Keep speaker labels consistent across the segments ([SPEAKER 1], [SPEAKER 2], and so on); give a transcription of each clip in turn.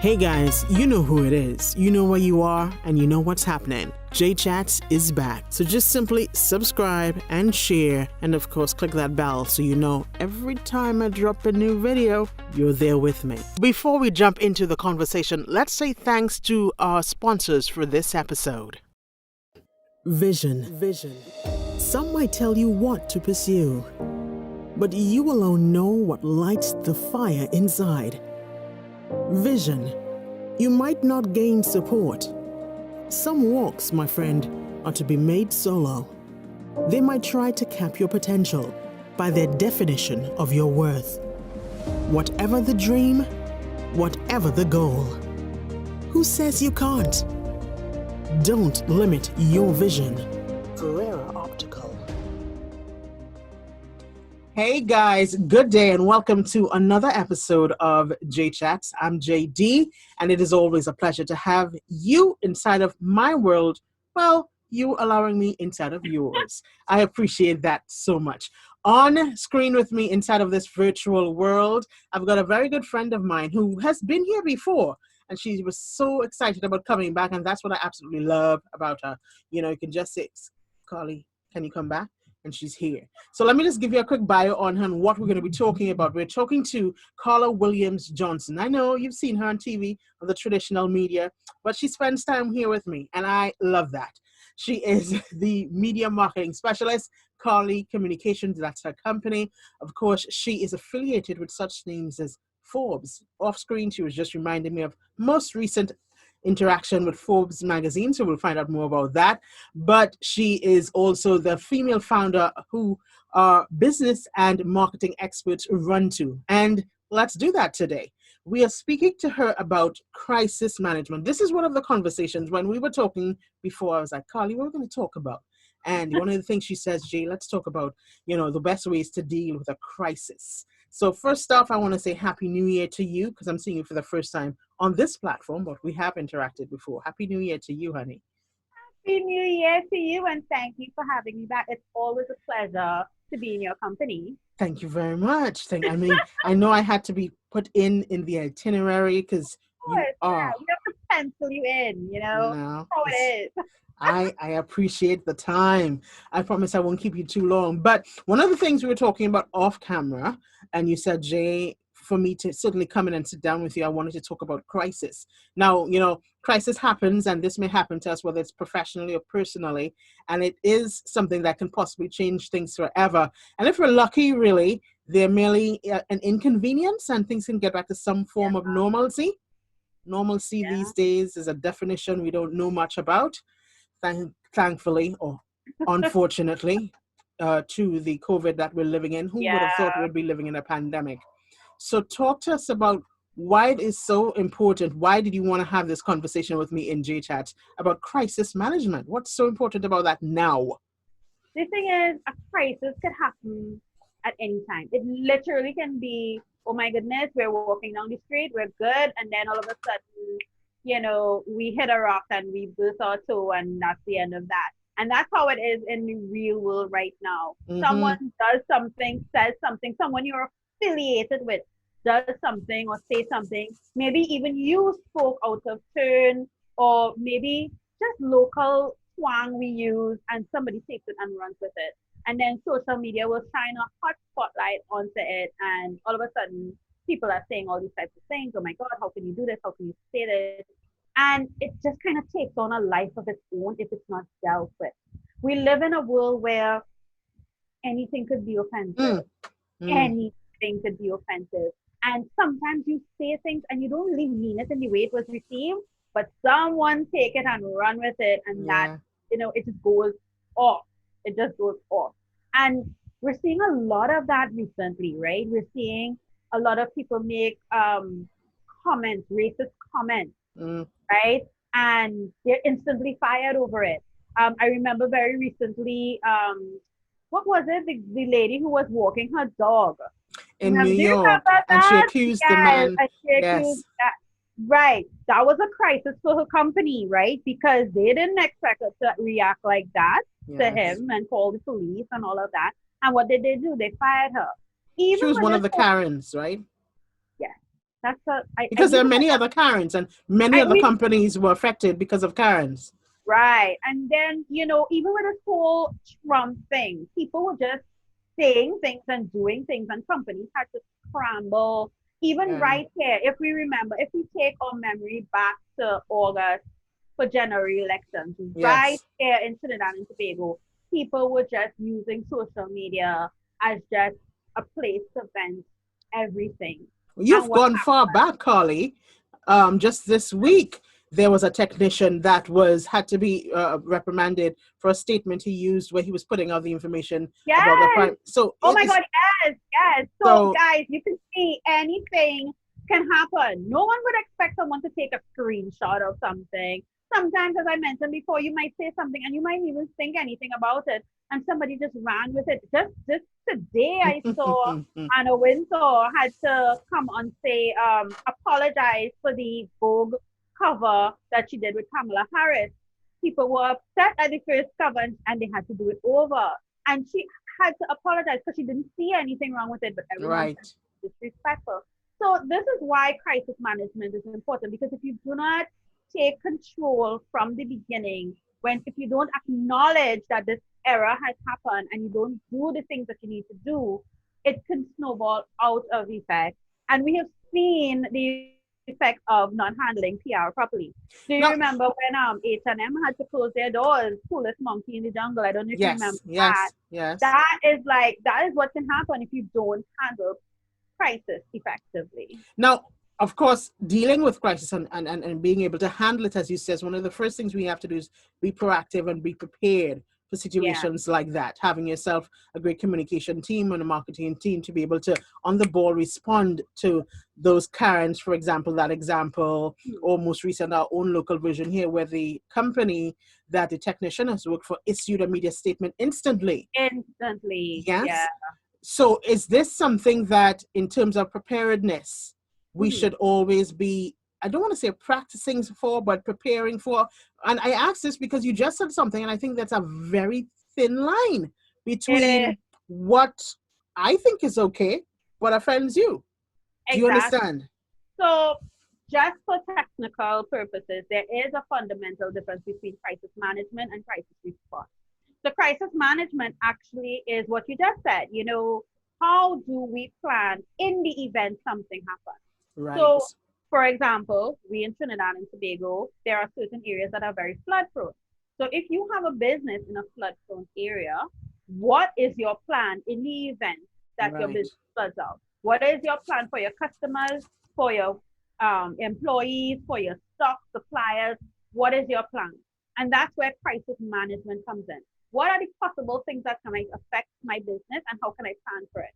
[SPEAKER 1] Hey guys, you know who it is. You know where you are and you know what's happening. JChats is back. So just simply subscribe and share, and of course click that bell so you know every time I drop a new video, you're there with me. Before we jump into the conversation, let's say thanks to our sponsors for this episode. Vision. Some might tell you what to pursue, but you alone know what lights the fire inside. Vision. You might not gain support. Some walks, my friend, are to be made solo. They might try to cap your potential by their definition of your worth. Whatever the dream, whatever the goal. Who says you can't? Don't limit your vision. Optical. Hey guys, good day and welcome to another episode of JChats. I'm JD, and it is always a pleasure to have you inside of my world. Well, you allowing me inside of yours. I appreciate that so much. On screen with me inside of this virtual world, I've got a very good friend of mine who has been here before, and she was so excited about coming back, and that's what I absolutely love about her. You know, you can just say, Carly, can you come back? And she's here. So let me just give you a quick bio on her and what we're going to be talking about. We're talking to Carla Williams Johnson. I know you've seen her on TV or the traditional media, but she spends time here with me, and I love that. She is the media marketing specialist, Carly Communications, that's her company. Of course, she is affiliated with such names as Forbes. Off screen, she was just reminding me of most recent interaction with Forbes magazine, so we'll find out more about that. But she is also the female founder who our business and marketing experts run to. And let's do that today. We are speaking to her about crisis management. This is one of the conversations when we were talking before. I was like, Carly, what are we going to talk about? And one of the things she says, Jay, let's talk about, the best ways to deal with a crisis. So first off, I want to say Happy New Year to you, because I'm seeing you for the first time on this platform, but we have interacted before. Happy New Year to you, honey.
[SPEAKER 2] Happy New Year to you, and thank you for having me back. It's always a pleasure to be in your company.
[SPEAKER 1] Thank you very much. I know I had to be put in the itinerary because you are.
[SPEAKER 2] We have to pencil you in,
[SPEAKER 1] No,
[SPEAKER 2] how it is.
[SPEAKER 1] I appreciate the time. I promise I won't keep you too long. But one of the things we were talking about off camera, and you said, Jay, for me to certainly come in and sit down with you, I wanted to talk about crisis. Now, crisis happens, and this may happen to us, whether it's professionally or personally, and it is something that can possibly change things forever. And if we're lucky, really, they're merely an inconvenience, and things can get back to some form of normalcy. Normalcy these days is a definition we don't know much about. Thankfully or unfortunately to the COVID that we're living in. Who would have thought we'd be living in a pandemic? So talk to us about why it is so important. Why did you want to have this conversation with me in JChats about crisis management? What's so important about that now?
[SPEAKER 2] The thing is, a crisis could happen at any time. It literally can be, oh my goodness, we're walking down the street, we're good, and then all of a sudden, we hit a rock and we burst our toe, and that's the end of that. And that's how it is in the real world right now. Mm-hmm. Someone does something, says something, someone you're affiliated with does something or say something. Maybe even you spoke out of turn, or maybe just local twang we use, and somebody takes it and runs with it. And then social media will shine a hot spotlight onto it, and all of a sudden, people are saying all these types of things. Oh my God, how can you do this? How can you say this? And it just kind of takes on a life of its own if it's not dealt with. We live in a world where anything could be offensive. Anything could be offensive. And sometimes you say things and you don't really mean it in the way it was received, but someone take it and run with it. And that, it just goes off. It just goes off. And we're seeing a lot of that recently, right? We're seeing a lot of people make comments, racist comments, right? And they're instantly fired over it. I remember very recently, what was it? The lady who was walking her dog.
[SPEAKER 1] In New York. And she accused the man.
[SPEAKER 2] Right. That was a crisis for her company, right? Because they didn't expect her to react like that to him and call the police and all of that. And what did they do? They fired her.
[SPEAKER 1] She was one of the Karens, right?
[SPEAKER 2] Yeah. That's I
[SPEAKER 1] Because
[SPEAKER 2] need
[SPEAKER 1] there are
[SPEAKER 2] to
[SPEAKER 1] many
[SPEAKER 2] put
[SPEAKER 1] other Karens, and many
[SPEAKER 2] I
[SPEAKER 1] other
[SPEAKER 2] we
[SPEAKER 1] companies were affected because of Karens.
[SPEAKER 2] right. And then, even with this whole Trump thing, people were just saying things and doing things, and companies had to scramble. Even
[SPEAKER 1] Yeah.
[SPEAKER 2] right here, if we remember, if we take our memory back to August for general elections, right
[SPEAKER 1] Yes.
[SPEAKER 2] here in Trinidad and Tobago, people were just using social media as just a place to vent everything. And
[SPEAKER 1] You've
[SPEAKER 2] what
[SPEAKER 1] gone far back, Carly. Just this week, there was a technician that was had to be reprimanded for a statement he used where he was putting out the information about the
[SPEAKER 2] Yes.
[SPEAKER 1] prime. So
[SPEAKER 2] Oh
[SPEAKER 1] it
[SPEAKER 2] my
[SPEAKER 1] is
[SPEAKER 2] God, yes, yes. So,
[SPEAKER 1] so.
[SPEAKER 2] guys, you can see anything can happen. No one would expect someone to take a screenshot of something. Sometimes, as I mentioned before, you might say something and you might even think anything about it, and somebody just ran with it. Just today, I saw Anna Wintour had to come on say apologize for the Vogue cover that she did with Kamala Harris. People were upset at the first cover and they had to do it over. And she had to apologize because she didn't see anything wrong with it, but everyone said
[SPEAKER 1] Right.
[SPEAKER 2] disrespectful. So this is why crisis management is important, because if you do not take control from the beginning, when if you don't acknowledge that this error has happened and you don't do the things that you need to do, it can snowball out of effect. And we have seen the effect of not handling PR properly. Do you remember
[SPEAKER 1] No.
[SPEAKER 2] when H&M had to close their doors, coolest monkey in the jungle? I don't know if you remember
[SPEAKER 1] Yes.
[SPEAKER 2] that.
[SPEAKER 1] Yes. Yes.
[SPEAKER 2] That is what can happen if you don't handle crisis effectively.
[SPEAKER 1] Now, of course, dealing with crisis and being able to handle it, as you says, one of the first things we have to do is be proactive and be prepared for
[SPEAKER 2] Yeah.
[SPEAKER 1] situations like that. Having yourself a great communication team and a marketing team to be able to, on the ball, respond to those currents. For example, that example,
[SPEAKER 2] Hmm.
[SPEAKER 1] or most recent, our own local version here, where the company that the technician has worked for issued a media statement instantly.
[SPEAKER 2] Instantly. Yeah.
[SPEAKER 1] Yes. So, is this something that, in terms of preparedness, we
[SPEAKER 2] Hmm.
[SPEAKER 1] should always be, I don't want to say practicing for, but preparing for? And I ask this because you just said something, and I think that's a very thin line
[SPEAKER 2] It is
[SPEAKER 1] between what I think is okay, but offends you. Do you
[SPEAKER 2] exactly.
[SPEAKER 1] understand?
[SPEAKER 2] So, just for technical purposes, there is a fundamental difference between crisis management and crisis response. So, crisis management actually is what you just said. How do we plan in the event something happens?
[SPEAKER 1] Right.
[SPEAKER 2] So, for example, we in Trinidad and Tobago, there are certain areas that are very flood prone. So, if you have a business in a flood prone area, what is your plan in the event that your
[SPEAKER 1] Right.
[SPEAKER 2] business floods out? What is your plan for your customers, for your employees, for your stock suppliers? What is your plan? And that's where crisis management comes in. What are the possible things that can affect my business, and how can I plan for it?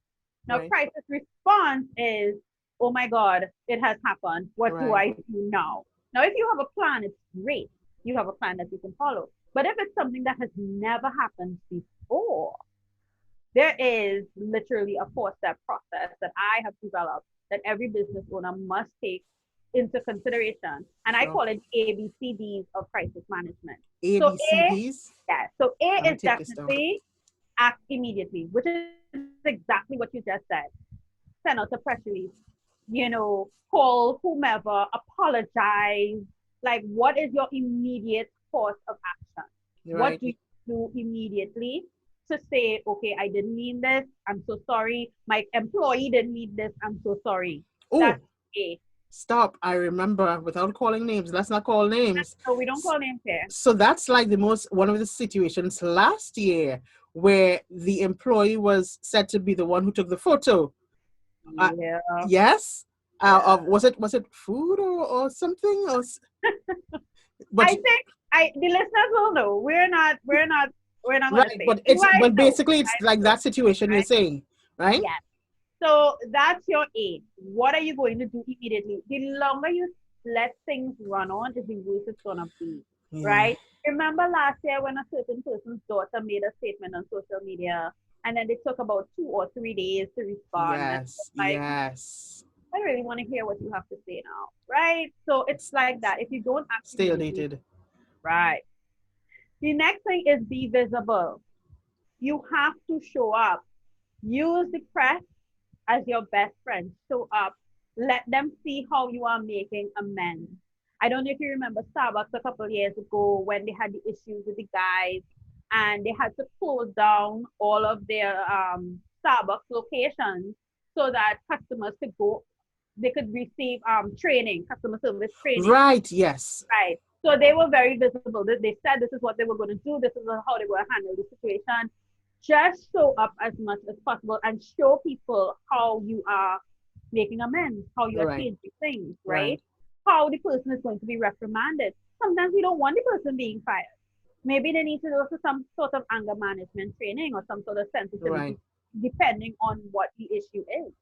[SPEAKER 2] Now,
[SPEAKER 1] Right.
[SPEAKER 2] crisis response is, oh my God, it has happened. What do
[SPEAKER 1] Right.
[SPEAKER 2] I do now? Now, if you have a plan, it's great. You have a plan that you can follow. But if it's something that has never happened before, there is literally a four-step process that I have developed that every business owner must take into consideration. And I
[SPEAKER 1] Sure.
[SPEAKER 2] call it ABCDs of crisis management.
[SPEAKER 1] A,
[SPEAKER 2] So
[SPEAKER 1] B, C, D's.
[SPEAKER 2] yeah, so A
[SPEAKER 1] I'm going
[SPEAKER 2] is
[SPEAKER 1] to take this down.
[SPEAKER 2] definitely act immediately, which is exactly what you just said. Send out a press release, call whomever, apologize. Like, what is your immediate course of action? What
[SPEAKER 1] Right.
[SPEAKER 2] do you do immediately to say, okay, I didn't mean this. I'm so sorry. My employee didn't mean this. I'm so sorry.
[SPEAKER 1] Oh,
[SPEAKER 2] That's A.
[SPEAKER 1] stop. I remember, without calling names, let's not call names.
[SPEAKER 2] So we don't call names here.
[SPEAKER 1] So that's like the most one of the situations last year where the employee was said to be the one who took the photo. Uh,
[SPEAKER 2] Yeah,
[SPEAKER 1] yes.
[SPEAKER 2] yeah.
[SPEAKER 1] Of was it food or something or but
[SPEAKER 2] I think the listeners will know. We're not gonna
[SPEAKER 1] right,
[SPEAKER 2] say it.
[SPEAKER 1] but
[SPEAKER 2] You
[SPEAKER 1] it's
[SPEAKER 2] guys
[SPEAKER 1] but
[SPEAKER 2] know.
[SPEAKER 1] basically
[SPEAKER 2] You
[SPEAKER 1] it's
[SPEAKER 2] guys
[SPEAKER 1] like
[SPEAKER 2] know,
[SPEAKER 1] that situation you're
[SPEAKER 2] right?
[SPEAKER 1] saying, right?
[SPEAKER 2] Yes. So that's your aim. What are you going to do immediately? The longer you let things run on, is the worse it's gonna be,
[SPEAKER 1] Yeah.
[SPEAKER 2] right? Remember last year when a certain person's daughter made a statement on social media, and then they took about 2 or 3 days to respond, and it was
[SPEAKER 1] Yes.
[SPEAKER 2] like,
[SPEAKER 1] Yes.
[SPEAKER 2] I really want to hear what you have to say now, right? So it's
[SPEAKER 1] It's
[SPEAKER 2] like that. If you don't act immediately,
[SPEAKER 1] stalemated.
[SPEAKER 2] right? The next thing is be visible. You have to show up. Use the press as your best friend. Show up let them see how you are making amends. I don't know if you remember Starbucks a couple of years ago when they had the issues with the guys and they had to close down all of their Starbucks locations so that customers could go, they could receive training, customer service training.
[SPEAKER 1] Right, yes.
[SPEAKER 2] Right. So they were very visible. They said this is what they were going to do. This is how they were going to handle the situation. Just show up as much as possible and show people how you are making amends, how you are
[SPEAKER 1] Right,
[SPEAKER 2] changing things, right?
[SPEAKER 1] right,
[SPEAKER 2] How the person is going to be reprimanded. Sometimes we don't want the person being fired. Maybe they need to go for some sort of anger management training or some sort of
[SPEAKER 1] right.
[SPEAKER 2] sensitivity, depending on what the issue is,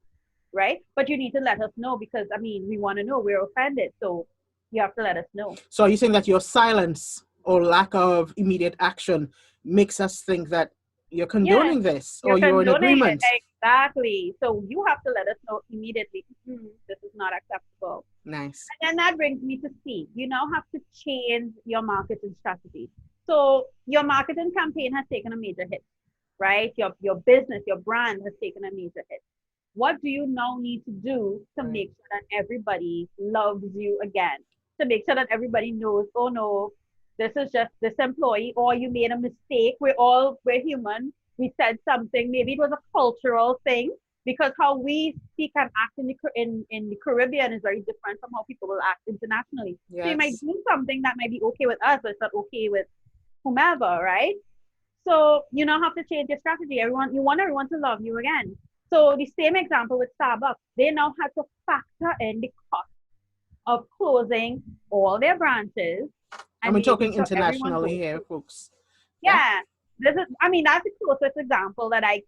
[SPEAKER 2] right? But you need to let us know because, I mean, we want to know. We're offended. So you have to let us know.
[SPEAKER 1] So are you saying that your silence or lack of immediate action makes us think that you're
[SPEAKER 2] Yes,
[SPEAKER 1] condoning this or
[SPEAKER 2] you're
[SPEAKER 1] you're in
[SPEAKER 2] condoning it.
[SPEAKER 1] agreement?
[SPEAKER 2] Exactly. So you have to let us know immediately. This is not acceptable.
[SPEAKER 1] Nice.
[SPEAKER 2] And then that brings me to C. You now have to change your marketing strategy. So your marketing campaign has taken a major hit, right? Your business, your brand has taken a major hit. What do you now need to do to
[SPEAKER 1] Right.
[SPEAKER 2] make sure that everybody loves you again? To make sure that everybody knows, oh no, this is just this employee, or you made a mistake. We're human. We said something. Maybe it was a cultural thing because how we speak and act in the Caribbean is very different from how people will act internationally. So you might
[SPEAKER 1] Yes.
[SPEAKER 2] do something that might be okay with us, but it's not okay with whomever, right? So you now have to change your strategy. You want everyone to love you again. So the same example with Starbucks, they now had to factor in the cost of closing all their branches
[SPEAKER 1] And
[SPEAKER 2] and
[SPEAKER 1] we're
[SPEAKER 2] making
[SPEAKER 1] talking
[SPEAKER 2] sure everyone
[SPEAKER 1] internationally
[SPEAKER 2] goes
[SPEAKER 1] here,
[SPEAKER 2] through.
[SPEAKER 1] folks. Yeah.
[SPEAKER 2] Yeah, this is. I mean, that's the closest example that I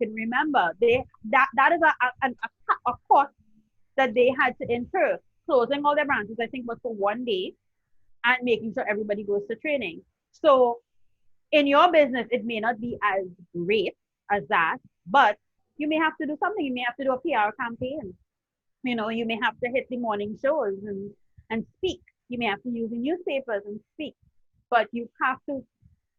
[SPEAKER 2] can remember. That is a cost that they had to incur closing all their branches. I think was for 1 day and making sure everybody goes to training. So in your business, it may not be as great as that, but you may have to do something. You may have to do a PR campaign. You may have to hit the morning shows and speak. You may have to use the newspapers and speak. But you have to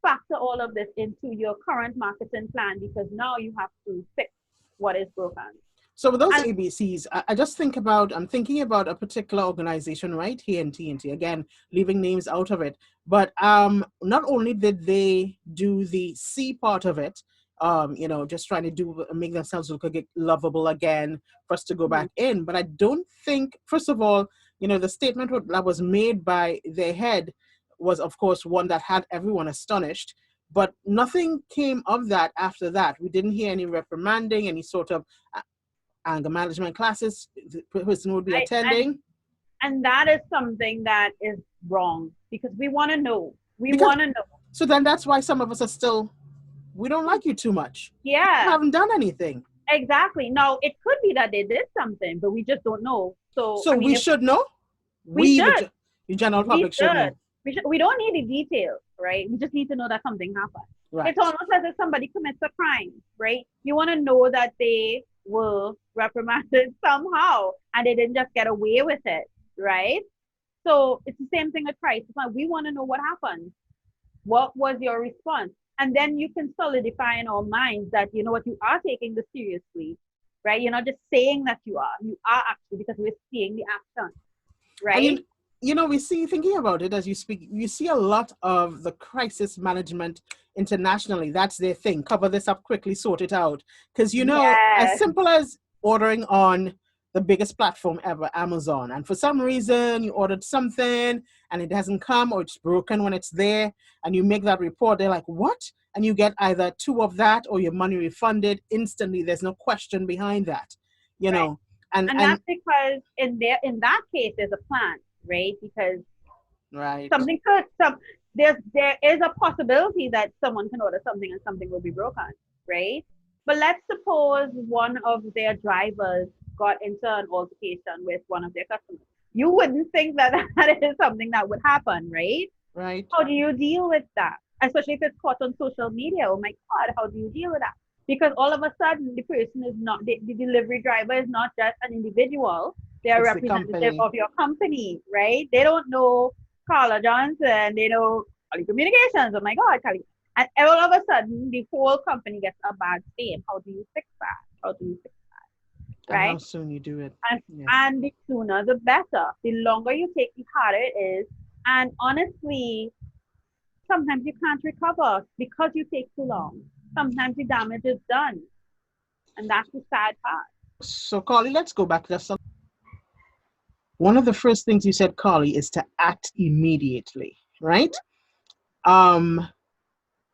[SPEAKER 2] factor all of this into your current marketing plan because now you have to fix what is broken.
[SPEAKER 1] So with those
[SPEAKER 2] And
[SPEAKER 1] ABCs, I'm thinking about a particular organization right here in TNT, again, leaving names out of it. But not only did they do the C part of it, just trying to make themselves look lovable again for us to go
[SPEAKER 2] mhm,
[SPEAKER 1] back in, but I don't think, first of all, the statement that was made by their head was, of course, one that had everyone astonished. But nothing came of that after that. We didn't hear any reprimanding, any sort of anger management classes the person would be
[SPEAKER 2] right, and
[SPEAKER 1] attending.
[SPEAKER 2] and that is something that is wrong because we want to know. We
[SPEAKER 1] Because
[SPEAKER 2] want to know.
[SPEAKER 1] so then that's why some of us are still, we don't like you too much. You
[SPEAKER 2] Yeah,
[SPEAKER 1] haven't done anything.
[SPEAKER 2] exactly. Now it could be that they did something, but we just don't know. So
[SPEAKER 1] So
[SPEAKER 2] I mean,
[SPEAKER 1] we
[SPEAKER 2] if
[SPEAKER 1] should know.
[SPEAKER 2] we
[SPEAKER 1] We,
[SPEAKER 2] should,
[SPEAKER 1] the general
[SPEAKER 2] we
[SPEAKER 1] public, should
[SPEAKER 2] should,
[SPEAKER 1] know.
[SPEAKER 2] we don't need the details, right? We just need to know that something happened. It's
[SPEAKER 1] Right.
[SPEAKER 2] almost as if somebody commits a crime, right? You want to know that they were reprimanded somehow and they didn't just get away with it, right? So it's the same thing with crisis. We want to know what happened. What was your response? And then you can solidify in our minds that you know what, you are taking this seriously, right? You're not just saying that you are. You are actually because we're seeing the action,
[SPEAKER 1] And
[SPEAKER 2] right?
[SPEAKER 1] we see, thinking about it as you speak, you see a lot of the crisis management internationally. That's their thing. Cover this up quickly, sort it out. Because, as
[SPEAKER 2] Yes,
[SPEAKER 1] simple as ordering on the biggest platform ever, Amazon, and for some reason you ordered something and it hasn't come or it's broken when it's there, and you make that report, they're like, what? And you get either two of that or your money refunded instantly. There's no question behind that, you
[SPEAKER 2] right.
[SPEAKER 1] know. And
[SPEAKER 2] And
[SPEAKER 1] and
[SPEAKER 2] that's because in that case there's a plan, right? Because
[SPEAKER 1] right.
[SPEAKER 2] something could some there is a possibility that someone can order something and something will be broken, right? But let's suppose one of their drivers got into an altercation with one of their customers. You wouldn't think that that is something that would happen, right?
[SPEAKER 1] Right.
[SPEAKER 2] How do you deal with that? Especially if it's caught on social media. Oh my God, how do you deal with that? Because all of a sudden, the person is not, the delivery driver is not just an individual, they're a
[SPEAKER 1] It's the
[SPEAKER 2] representative
[SPEAKER 1] company.
[SPEAKER 2] of your company, right? They don't know Carla Johnson, they know Kali Communications. Oh my God, Kali. And all of a sudden, the whole company gets a bad name. How do you fix that? How do you fix that?
[SPEAKER 1] And how
[SPEAKER 2] right?
[SPEAKER 1] soon you do it.
[SPEAKER 2] And,
[SPEAKER 1] Yes.
[SPEAKER 2] and the sooner the better. The longer you take, the harder it is. And honestly, sometimes you can't recover because you take too long. Sometimes the damage is done. And that's the sad part.
[SPEAKER 1] So, Carly, let's go back just a. One of the first things you said, Carly, is to act immediately, right? Um,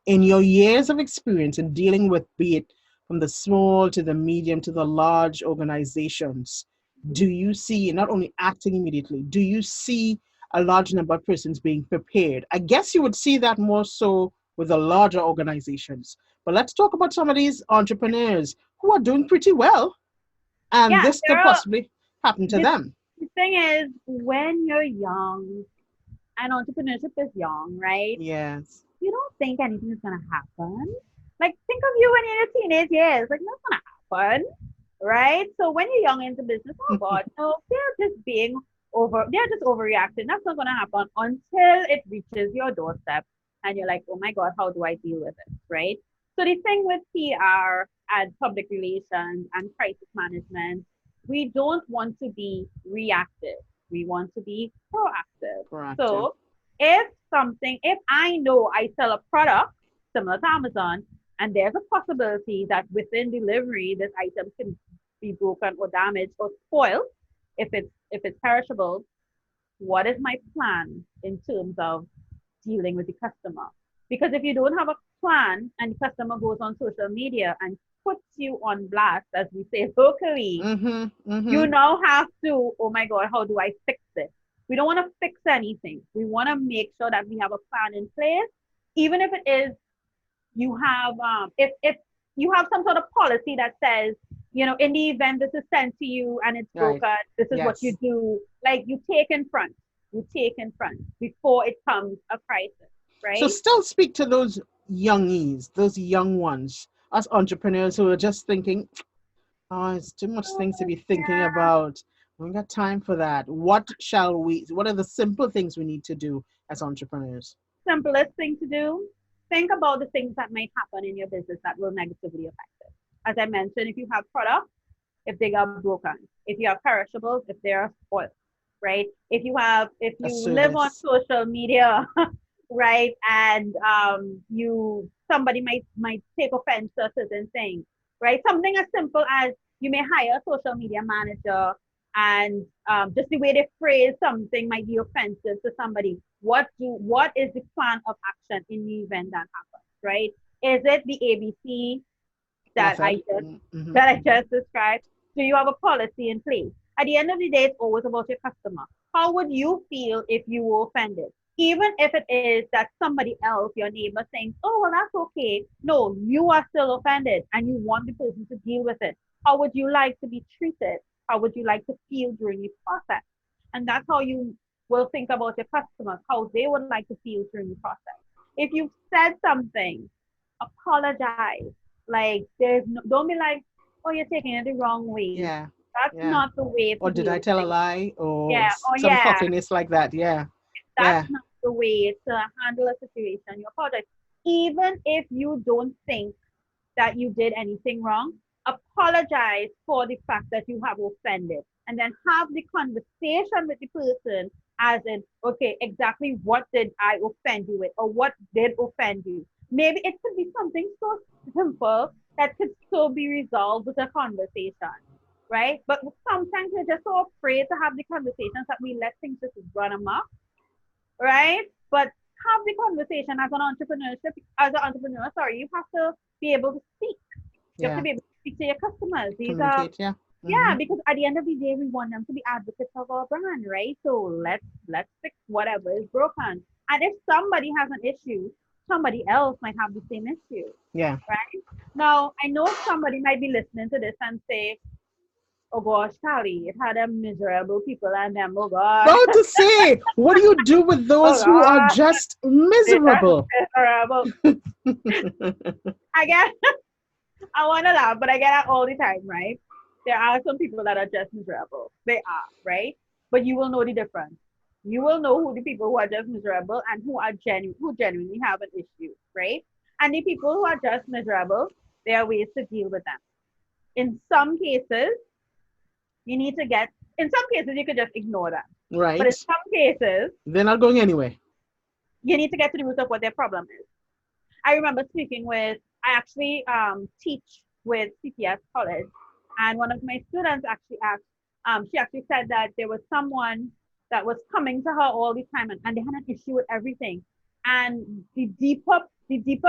[SPEAKER 1] in your years of experience in dealing with, be it from the small to the medium to the large organizations, do you see not only acting immediately, do you see a large number of persons being prepared? I guess you would see that more so with the larger organizations. But let's talk about some of these entrepreneurs who are doing pretty well, and
[SPEAKER 2] Yeah,
[SPEAKER 1] this could possibly happen to
[SPEAKER 2] the,
[SPEAKER 1] them.
[SPEAKER 2] the thing is, when you're young and entrepreneurship is young, right?
[SPEAKER 1] Yes.
[SPEAKER 2] You don't think anything is gonna happen. Like think of you when you're in your teenage years, like that's gonna happen, right? So when you're young into business, oh God, no, they're just overreacting. That's not gonna happen until it reaches your doorstep and you're like, oh my God, how do I deal with it, right? So the thing with PR and public relations and crisis management, we don't want to be reactive. We want to be proactive.
[SPEAKER 1] Proactive.
[SPEAKER 2] So if I know I sell a product similar to Amazon, and there's a possibility that within delivery this item can be broken or damaged or spoiled if it's perishable, what is my plan in terms of dealing with the customer? Because if you don't have a plan and the customer goes on social media and puts you on blast, as we say locally,
[SPEAKER 1] Mm-hmm.
[SPEAKER 2] you
[SPEAKER 1] Mm-hmm.
[SPEAKER 2] now have to, oh my God, how do I fix this? We don't want to fix anything. We want to make sure that we have a plan in place, even if it is you have if you have some sort of policy that says, in the event this is sent to you and it's
[SPEAKER 1] Right.
[SPEAKER 2] broken, this is what you
[SPEAKER 1] Yes.
[SPEAKER 2] do. Like you take in front before it comes a crisis,
[SPEAKER 1] So
[SPEAKER 2] right?
[SPEAKER 1] still speak to those youngies, those young ones, us entrepreneurs who are just thinking, oh, it's too much things to be thinking
[SPEAKER 2] Yeah.
[SPEAKER 1] about. We ain't got time for that. What are the simple things we need to do as entrepreneurs?
[SPEAKER 2] Simplest thing to do, think about the things that might happen in your business that will negatively affect it. As I mentioned, if you have products, if they got broken, if you have perishables, if they are spoiled, right? If
[SPEAKER 1] A
[SPEAKER 2] you live on
[SPEAKER 1] service.
[SPEAKER 2] social media, right, and you somebody might take offense to a certain thing, right? Something as simple as you may hire a social media manager, and just the way they phrase something might be offensive to somebody. What is the plan of action in the event that happens, right? Is it the ABC that I
[SPEAKER 1] Method.
[SPEAKER 2] just
[SPEAKER 1] Mm-hmm.
[SPEAKER 2] that I just described? Do you have a policy in place? At the end of the day, it's always about your customer. How would you feel if you were offended? Even if it is that somebody else, your neighbor, saying, "Oh, well, that's okay." No, you are still offended and you want the person to deal with it. How would you like to be treated? How would you like to feel during the process? And that's how you will think about your customers, how they would like to feel during the process. If you said something, apologize. Like don't be like, oh, you're taking it the wrong way.
[SPEAKER 1] Yeah.
[SPEAKER 2] That's
[SPEAKER 1] Yeah.
[SPEAKER 2] not the way
[SPEAKER 1] Or
[SPEAKER 2] to
[SPEAKER 1] did
[SPEAKER 2] deal
[SPEAKER 1] I
[SPEAKER 2] with
[SPEAKER 1] tell a
[SPEAKER 2] things.
[SPEAKER 1] lie? Or
[SPEAKER 2] Yeah, oh
[SPEAKER 1] some
[SPEAKER 2] yeah,
[SPEAKER 1] cockiness like that. Yeah.
[SPEAKER 2] that's
[SPEAKER 1] Yeah.
[SPEAKER 2] not the way to handle a situation. You apologize. Even if you don't think that you did anything wrong, apologize for the fact that you have offended. And then have the conversation with the person as in, okay, exactly what did I offend you with? Or what did offend you? Maybe it could be something so simple that could still be resolved with a conversation, right? But sometimes we're just so afraid to have the conversations that we let things just run amok, right? But have the conversation as an entrepreneur, sorry, you have to be able to speak. You have to
[SPEAKER 1] Yeah.
[SPEAKER 2] be able to speak to your customers. These are,
[SPEAKER 1] Communicate. Yeah.
[SPEAKER 2] yeah,
[SPEAKER 1] Mm-hmm.
[SPEAKER 2] because at the end of the day, we want them to be advocates of our brand, right? So let's fix whatever is broken. And if somebody has an issue, somebody else might have the same issue,
[SPEAKER 1] Yeah.
[SPEAKER 2] right? Now, I know somebody might be listening to this and say, "Oh gosh, Callie, it had them miserable people and them. Oh God,
[SPEAKER 1] About to say, what do you do with
[SPEAKER 2] oh
[SPEAKER 1] those who are
[SPEAKER 2] God,
[SPEAKER 1] just
[SPEAKER 2] they just
[SPEAKER 1] miserable?
[SPEAKER 2] miserable." I get, I want to laugh, but I get that all the time, right? There are some people that are just miserable. They are, right? But you will know the difference. You will know who the people who are just miserable and who genuinely have an issue, right? And the people who are just miserable, there are ways to deal with them. In some cases, You need to get, in some cases, you could just ignore them. But in
[SPEAKER 1] Right.
[SPEAKER 2] some cases,
[SPEAKER 1] They're not going anywhere.
[SPEAKER 2] you need to get to the root of what their problem is. I remember speaking with, I actually teach with CPS college, and one of my students actually asked, she actually said that there was someone that was coming to her all the time, and they had an issue with everything. And the deeper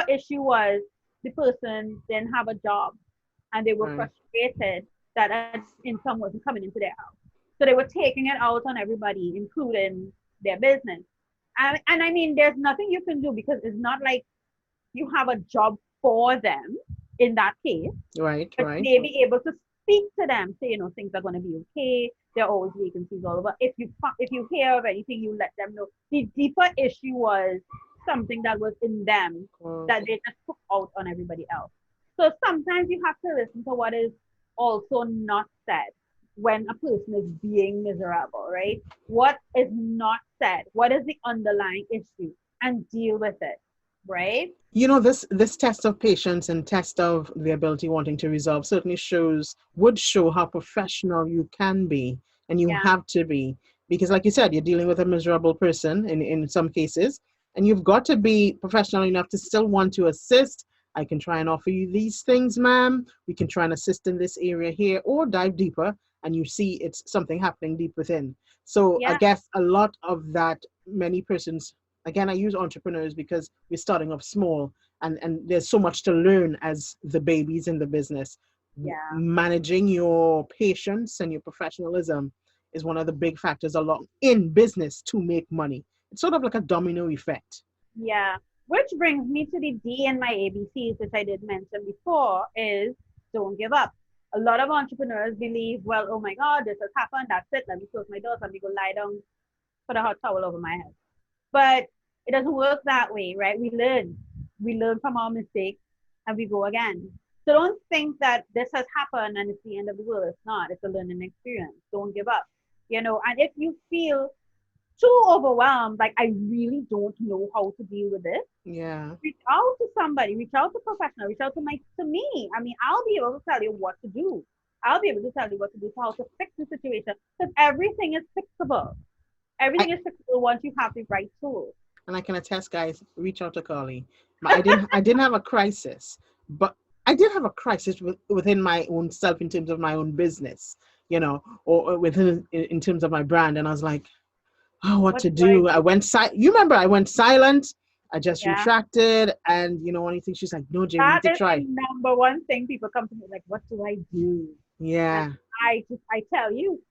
[SPEAKER 2] issue was the person didn't have a job, and they were
[SPEAKER 1] Right.
[SPEAKER 2] frustrated that an income wasn't coming into their house. So they were taking it out on everybody, including their business. And I mean, there's nothing you can do because it's not like you have a job for them in that case,
[SPEAKER 1] Right.
[SPEAKER 2] but
[SPEAKER 1] Right.
[SPEAKER 2] you may be able to speak to them, say, things are going to be okay. There are always vacancies all over. If you hear of anything, you let them know. The deeper issue was something that was in them
[SPEAKER 1] Well,
[SPEAKER 2] that they just took out on everybody else. So sometimes you have to listen to what is also not said when a person is being miserable, right? What is not said? What is the underlying issue? And deal with it, right?
[SPEAKER 1] this test of patience and test of the ability wanting to resolve certainly would show how professional you can be, and you
[SPEAKER 2] Yeah,
[SPEAKER 1] have to be, because like you said, you're dealing with a miserable person in some cases, and you've got to be professional enough to still want to assist. I can try and offer you these things, ma'am. We can try and assist in this area here, or dive deeper, and you see it's something happening deep within. So I
[SPEAKER 2] yeah,
[SPEAKER 1] guess a lot of that, many persons, again, I use entrepreneurs because we're starting off small, and there's so much to learn as the babies in the business.
[SPEAKER 2] yeah.
[SPEAKER 1] Managing your patience and your professionalism is one of the big factors along in business to make money. It's sort of like a domino effect.
[SPEAKER 2] Yeah, which brings me to the D in my ABCs, which I did mention before, is don't give up. A lot of entrepreneurs believe, well, oh my God, this has happened. That's it. Let me close my doors. Let me go lie down, put a hot towel over my head. But it doesn't work that way, right? We learn. We learn from our mistakes and we go again. So don't think that this has happened and it's the end of the world. It's not. It's a learning experience. Don't give up. And if you feel too overwhelmed, like I really don't know how to deal with this,
[SPEAKER 1] Yeah.
[SPEAKER 2] reach out to somebody, reach out to a professional, reach out to me. I mean, I'll be able to tell you what to do. I'll be able to tell you what to do, how to fix the situation, because everything is fixable.
[SPEAKER 1] I
[SPEAKER 2] Everything is fixable once you have the right tools.
[SPEAKER 1] and I can attest, guys, reach out to Carly. I didn't have a crisis, but I did have a crisis within my own self in terms of my own business, or within in terms of my brand. And I was like, oh, what
[SPEAKER 2] What
[SPEAKER 1] to
[SPEAKER 2] do I
[SPEAKER 1] do? I
[SPEAKER 2] do?
[SPEAKER 1] went silent. You remember I went silent. I just
[SPEAKER 2] Yeah.
[SPEAKER 1] retracted, and one thing, she's like, no, Jay, we
[SPEAKER 2] That
[SPEAKER 1] need to
[SPEAKER 2] is the
[SPEAKER 1] try.
[SPEAKER 2] number one thing people come to me like, what do I do? And
[SPEAKER 1] Yeah.
[SPEAKER 2] I tell you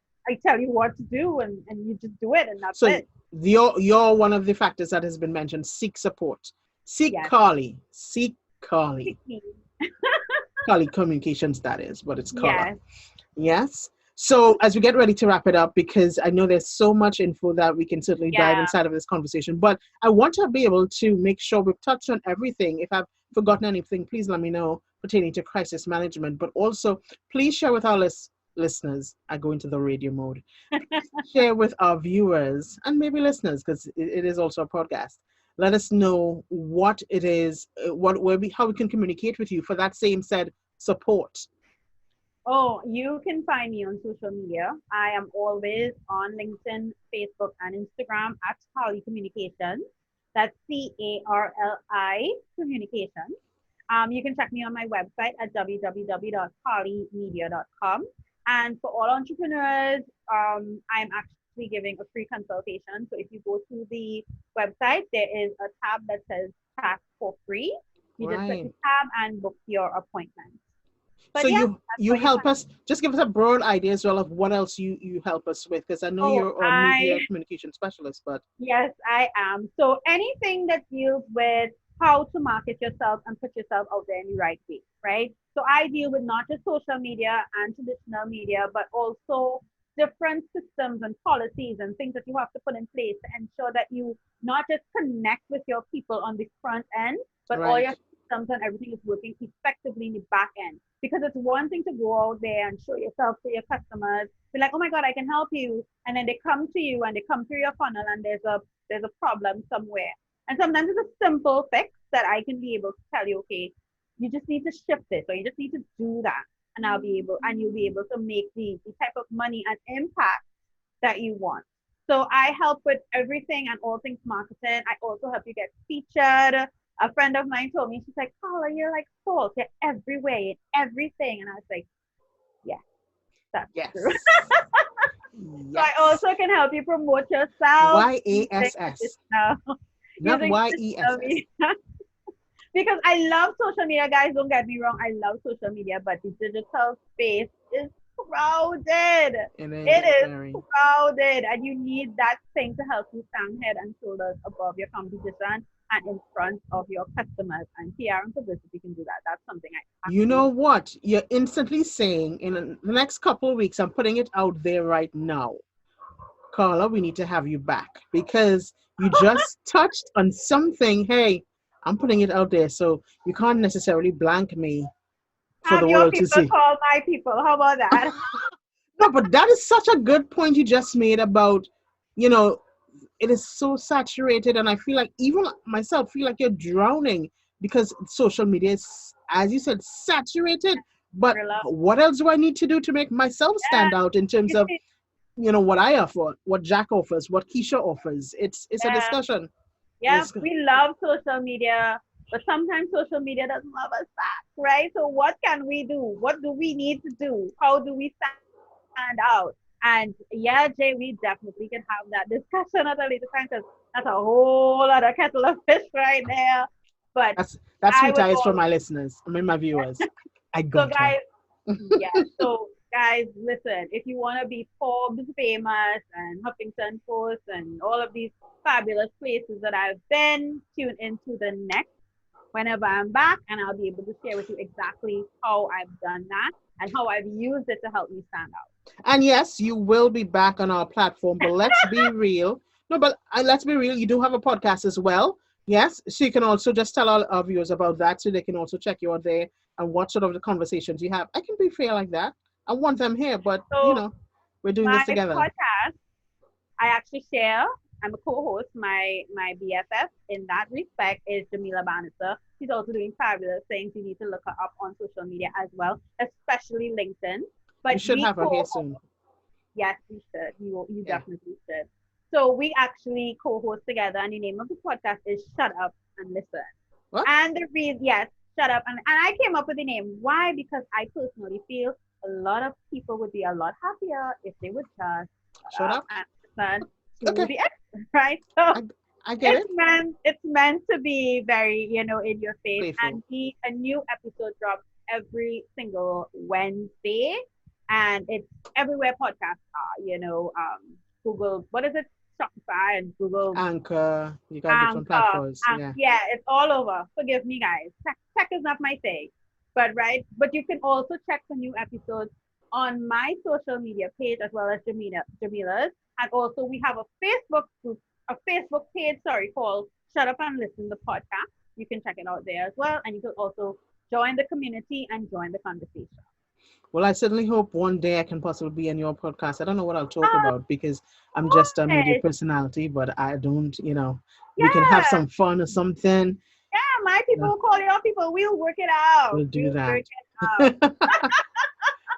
[SPEAKER 2] what to do and you just do it and that's
[SPEAKER 1] So
[SPEAKER 2] it.
[SPEAKER 1] you're one of the factors that has been mentioned. Seek support. Seek
[SPEAKER 2] Yes.
[SPEAKER 1] Carly. Seek Carly.
[SPEAKER 2] Pick me.
[SPEAKER 1] Carly Communications, that is, but it's color.
[SPEAKER 2] Yes.
[SPEAKER 1] Yes. So as we get ready to wrap it up, because I know there's so much info that we can certainly dive
[SPEAKER 2] Yeah.
[SPEAKER 1] inside of this conversation, but I want to be able to make sure we've touched on everything. If I've forgotten anything, please let me know pertaining to crisis management. But also, please share with our listeners. I go into the radio mode. Share with our viewers and maybe listeners, because it is also a podcast. Let us know what it is, how we can communicate with you for that same said support.
[SPEAKER 2] Oh, you can find me on social media. I am always on LinkedIn, Facebook, and Instagram at Carly Communications. That's CARLI Communications. You can check me on my website at www.carlymedia.com. And for all entrepreneurs, I'm actually giving a free consultation. So if you go to the website, there is a tab that says chat for free. You just click the
[SPEAKER 1] Right.
[SPEAKER 2] tab and book your appointment.
[SPEAKER 1] So
[SPEAKER 2] But yeah,
[SPEAKER 1] you
[SPEAKER 2] that's
[SPEAKER 1] you
[SPEAKER 2] where you
[SPEAKER 1] help
[SPEAKER 2] find
[SPEAKER 1] us.
[SPEAKER 2] me.
[SPEAKER 1] Just give us a broad idea as well of what else you help us with, because I know
[SPEAKER 2] Oh,
[SPEAKER 1] you're a
[SPEAKER 2] I
[SPEAKER 1] media communication specialist. But
[SPEAKER 2] yes, I am. So anything that deals with how to market yourself and put yourself out there in the right way, right? So I deal with not just social media and traditional media, but also different systems and policies and things that you have to put in place to ensure that you not just connect with your people on the front end, but all
[SPEAKER 1] right,
[SPEAKER 2] your systems and everything is working effectively in the back end. Because it's one thing to go out there and show yourself to your customers, be like, oh my God, I can help you. And then they come to you and they come through your funnel and there's a problem somewhere. And sometimes it's a simple fix that I can be able to tell you, okay, you just need to shift this or you just need to do that. and you'll be able to make the type of money and impact that you want. So I help with everything and all things marketing. I also help you get featured. A friend of mine told me, she's like, Paula, you're like salt. You're everywhere in everything. And I was like, yeah, that's true.
[SPEAKER 1] Yes.
[SPEAKER 2] So I
[SPEAKER 1] Yes.
[SPEAKER 2] also can help you promote yourself using
[SPEAKER 1] YASS,
[SPEAKER 2] additional,
[SPEAKER 1] not
[SPEAKER 2] using additional
[SPEAKER 1] YESS.
[SPEAKER 2] media. Because I love social media, guys. Don't get me wrong. I love social media, but the digital space is crowded.
[SPEAKER 1] It
[SPEAKER 2] It
[SPEAKER 1] is
[SPEAKER 2] is
[SPEAKER 1] very.
[SPEAKER 2] crowded, and you need that thing to help you stand head and shoulders above your competition and in front of your customers. And PR and publicity can do that. That's something I
[SPEAKER 1] You
[SPEAKER 2] actually
[SPEAKER 1] know what? You're instantly saying in the next couple of weeks, I'm putting it out there right now. Carla, we need to have you back because you just touched on something. Hey, I'm putting it out there. So you can't necessarily blank me for
[SPEAKER 2] have
[SPEAKER 1] the
[SPEAKER 2] your
[SPEAKER 1] world to
[SPEAKER 2] people
[SPEAKER 1] see.
[SPEAKER 2] call my people. How about that?
[SPEAKER 1] No, but that is such a good point you just made about, you know, it is so saturated. And I feel like even myself feel like you're drowning because social media is, as you said, saturated. But
[SPEAKER 2] Gorilla.
[SPEAKER 1] what else do I need to do to make myself
[SPEAKER 2] Yeah,
[SPEAKER 1] stand out in terms
[SPEAKER 2] you
[SPEAKER 1] of,
[SPEAKER 2] see,
[SPEAKER 1] what I offer, what Jack offers, what Keisha offers? It's a
[SPEAKER 2] yeah.
[SPEAKER 1] discussion.
[SPEAKER 2] Yeah, we love social media, but sometimes social media doesn't love us back, right? So what can we do? What do we need to do? How do we stand out? And yeah, Jay, we definitely can have that discussion at a later time because that's a whole other kettle of fish right there. But
[SPEAKER 1] That's
[SPEAKER 2] I
[SPEAKER 1] sweet
[SPEAKER 2] would
[SPEAKER 1] eyes for
[SPEAKER 2] all
[SPEAKER 1] my listeners. I mean my viewers. I
[SPEAKER 2] so
[SPEAKER 1] got her.
[SPEAKER 2] guys, yeah. So guys, listen, if you want to be Forbes famous and Huffington Post and all of these fabulous places that I've been, tune into the next whenever I'm back, and I'll be able to share with you exactly how I've done that and how I've used it to help me stand
[SPEAKER 1] And yes, you will be back on our platform, but let's be real. No, but let's be real. You do have a podcast as well. Yes. So you can also just tell all our viewers about that so they can also check you out there and what sort of the conversations you have. I can be fair like that. I want them here, but,
[SPEAKER 2] out. So
[SPEAKER 1] we're doing
[SPEAKER 2] my
[SPEAKER 1] this together.
[SPEAKER 2] podcast, I actually share. I'm a co-host. My BFF in that respect is Jamila Bannister. She's also doing fabulous things. You need to look her up on social media as well, especially LinkedIn.
[SPEAKER 1] We
[SPEAKER 2] But
[SPEAKER 1] should
[SPEAKER 2] we
[SPEAKER 1] have her here
[SPEAKER 2] co-host.
[SPEAKER 1] soon.
[SPEAKER 2] Yes, we should. You
[SPEAKER 1] Yeah.
[SPEAKER 2] definitely should. So we actually co-host together, and the name of the podcast is Shut Up and Listen.
[SPEAKER 1] What?
[SPEAKER 2] And the reason, yes, shut up. And I came up with the name. Why? Because I personally feel a lot of people would be a lot happier if they would just shut
[SPEAKER 1] Shut
[SPEAKER 2] up
[SPEAKER 1] up.
[SPEAKER 2] and listen to
[SPEAKER 1] Okay.
[SPEAKER 2] the experts, right? So
[SPEAKER 1] I, I get it.
[SPEAKER 2] it's meant to be very, in your face.
[SPEAKER 1] Playful.
[SPEAKER 2] And a new episode drops every single Wednesday. And it's everywhere podcasts are, Google, what is it? Shopify and Google
[SPEAKER 1] Anchor. You got different
[SPEAKER 2] Anchor.
[SPEAKER 1] platforms. Yeah.
[SPEAKER 2] Yeah, it's all over. Forgive me, guys. Tech is not my thing. But right, but you can also check for new episodes on my social media page as well as Jamila's. And also we have a Facebook group, a Facebook page, sorry, called Shut Up and Listen the podcast. You can check it out there as well. And you can also join the community and join the conversation.
[SPEAKER 1] Well, I certainly hope one day I can possibly be in your podcast. I don't know what I'll talk
[SPEAKER 2] Oh,
[SPEAKER 1] about because I'm just a media
[SPEAKER 2] yes.
[SPEAKER 1] personality, but I don't, we can have
[SPEAKER 2] Yeah.
[SPEAKER 1] some fun or something.
[SPEAKER 2] Yeah, my
[SPEAKER 1] Yeah,
[SPEAKER 2] people will call your people. We'll work it out.
[SPEAKER 1] we'll do
[SPEAKER 2] We'll work
[SPEAKER 1] that.
[SPEAKER 2] it out.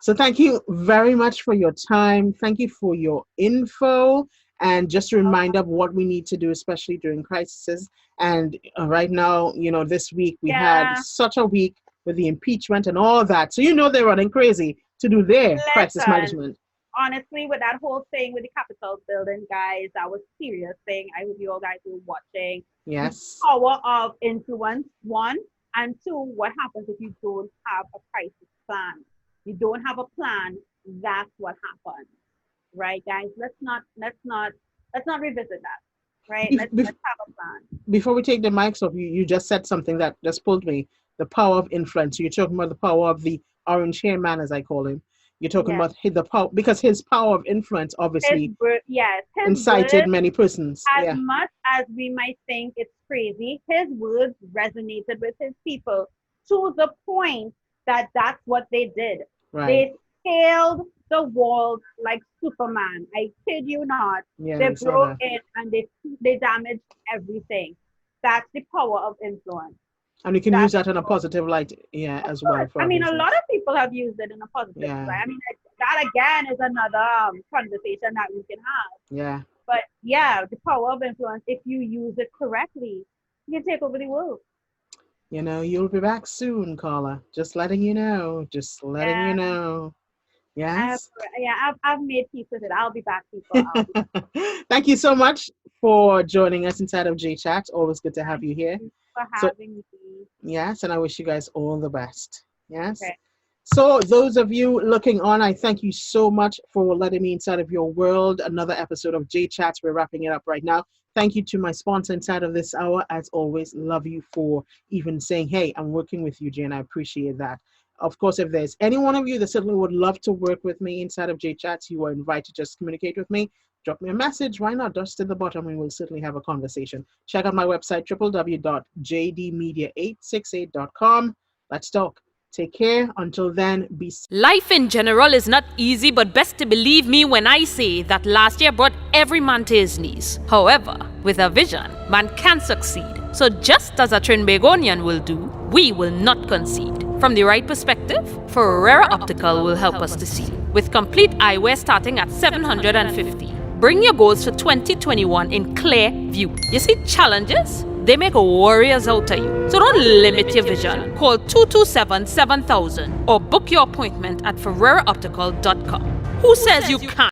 [SPEAKER 1] So thank you very much for your time. Thank you for your info and just a reminder of what we need to do, especially during crises. And right now, this week we had
[SPEAKER 2] Yeah.
[SPEAKER 1] such a week with the impeachment and all that. So they're running crazy to do their crisis
[SPEAKER 2] Listen,
[SPEAKER 1] management.
[SPEAKER 2] honestly, with that whole thing with the Capitol building, guys, that was a serious thing. I hope you all guys were watching. The
[SPEAKER 1] Yes.
[SPEAKER 2] power of influence, one, and two, what happens if you don't have a crisis plan? You don't have a plan, that's what happens. Right, guys? Let's not revisit that. Right?
[SPEAKER 1] Bef-
[SPEAKER 2] Let's
[SPEAKER 1] bef-
[SPEAKER 2] have a plan.
[SPEAKER 1] Before we take the mics off, you just said something that just pulled me. The power of influence. You're talking about the power of the orange hair man, as I call him. You're talking
[SPEAKER 2] Yes.
[SPEAKER 1] about the power because his power of influence obviously
[SPEAKER 2] His
[SPEAKER 1] incited
[SPEAKER 2] word,
[SPEAKER 1] many persons.
[SPEAKER 2] as
[SPEAKER 1] Yeah,
[SPEAKER 2] much as we might think it's crazy, his words resonated with his people to the point that that's what they did.
[SPEAKER 1] right.
[SPEAKER 2] They scaled the walls like Superman. I kid you not.
[SPEAKER 1] Yeah,
[SPEAKER 2] They
[SPEAKER 1] we saw
[SPEAKER 2] broke
[SPEAKER 1] that.
[SPEAKER 2] in and they damaged everything. That's the power of influence.
[SPEAKER 1] And you can use
[SPEAKER 2] That's
[SPEAKER 1] that in a positive light, yeah,
[SPEAKER 2] of
[SPEAKER 1] as well
[SPEAKER 2] course.
[SPEAKER 1] for
[SPEAKER 2] I
[SPEAKER 1] a
[SPEAKER 2] mean, a lot
[SPEAKER 1] business.
[SPEAKER 2] of people have used it in a positive
[SPEAKER 1] Yeah,
[SPEAKER 2] way. I mean, that again is another conversation that we can have.
[SPEAKER 1] yeah.
[SPEAKER 2] But yeah, the power of influence, if you use it correctly, you can take over the world.
[SPEAKER 1] You'll be back soon, Carla. Just letting you know. Just letting you
[SPEAKER 2] Yeah,
[SPEAKER 1] know.
[SPEAKER 2] I have,
[SPEAKER 1] Yes.
[SPEAKER 2] yeah, I've made peace with it. I'll be back, people. I'll be back.
[SPEAKER 1] Thank you so much for joining us inside of JChat. Always good to have
[SPEAKER 2] Thank
[SPEAKER 1] you here.
[SPEAKER 2] you for
[SPEAKER 1] So,
[SPEAKER 2] having me.
[SPEAKER 1] yes, and I wish you guys all the best. Yes.
[SPEAKER 2] Okay.
[SPEAKER 1] So, those of you looking on, I thank you so much for letting me inside of your world. Another episode of JChats. We're wrapping it up right now. Thank you to my sponsor inside of this hour. As always, love you for even saying, hey, I'm working with you, Jane. I appreciate that. Of course, if there's any one of you that certainly would love to work with me inside of JChats, you are invited to just communicate with me. Drop me a message. Why not? Just at the bottom, and we'll certainly have a conversation. Check out my website, www.jdmedia868.com. Let's talk. Take care. Until then, be safe.
[SPEAKER 3] Life in general is not easy, but best to believe me when I say that last year brought every man to his knees. However, with a vision, man can succeed. So just as a Trinbagonian will do, we will not concede. From the right perspective, Ferrera Optical will help us to see. With complete eyewear starting at $750. Bring your goals for 2021 in clear view. You see challenges? They make warriors out of you. So don't limit your vision. Call 227-7000 or book your appointment at ferreraoptical.com. Who says you can't?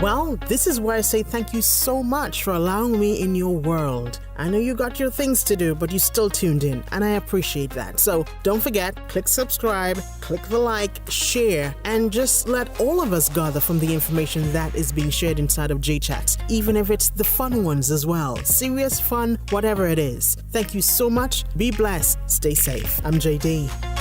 [SPEAKER 1] Well, this is where I say thank you so much for allowing me in your world. I know you got your things to do, but you still tuned in, and I appreciate that. So don't forget, click subscribe, click the like, share, and just let all of us gather from the information that is being shared inside of JChats, even if it's the fun ones as well. Serious fun, whatever it is. Thank you so much. Be blessed. Stay safe. I'm JD.